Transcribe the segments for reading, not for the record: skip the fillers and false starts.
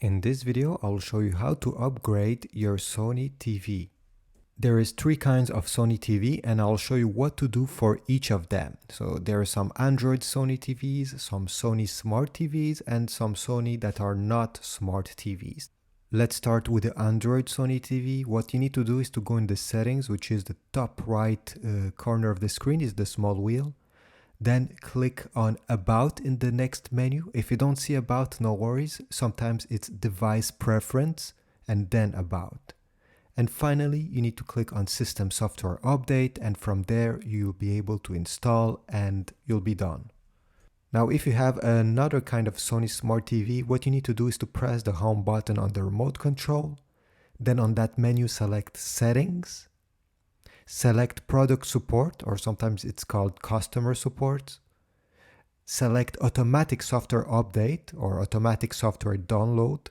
In this video, I'll show you how to upgrade your Sony TV. There is 3 kinds of Sony TV and I'll show you what to do for each of them. So there are some Android Sony TVs, some Sony Smart TVs, and some Sony that are not Smart TVs. Let's start with the Android Sony TV. What you need to do is to go in the settings, which is the top right corner of the screen is the small wheel. Then click on About in the next menu. If you don't see About, no worries. Sometimes it's Device Preference and then About. And finally, you need to click on System Software Update, and from there you'll be able to install and you'll be done. Now, if you have another kind of Sony Smart TV, what you need to do is to press the Home button on the remote control. Then on that menu, select Settings. Select Product Support, or sometimes it's called Customer Support. Select Automatic Software Update or Automatic Software Download.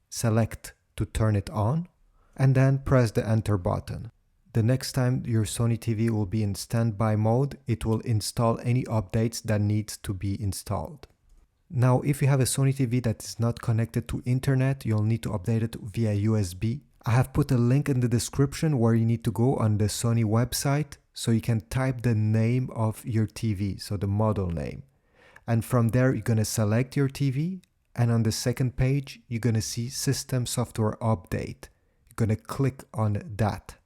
Select to turn it on, and then press the Enter button. The next time your Sony TV will be in standby mode, it will install any updates that need to be installed. Now, if you have a Sony TV that is not connected to internet, you'll need to update it via USB. I have put a link in the description where you need to go on the Sony website so you can type the name of your TV, so the model name. And from there, you're going to select your TV, and on the second page, you're going to see System Software Update. You're going to click on that.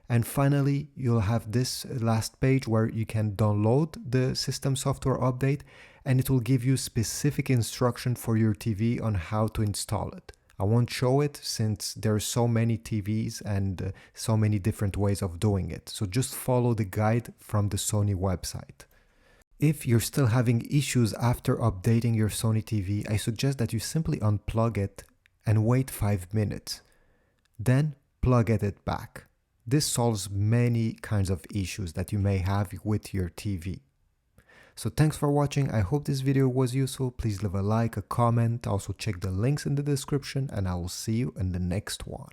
And finally, you'll have this last page where you can download the System Software Update, and it will give you specific instruction for your TV on how to install it. I won't show it since there are so many TVs and so many different ways of doing it. So just follow the guide from the Sony website. If you're still having issues after updating your Sony TV, I suggest that you simply unplug it and wait 5 minutes. Then plug it back. This solves many kinds of issues that you may have with your TV. So thanks for watching. I hope this video was useful. Please leave a like, a comment. Also check the links in the description, and I will see you in the next one.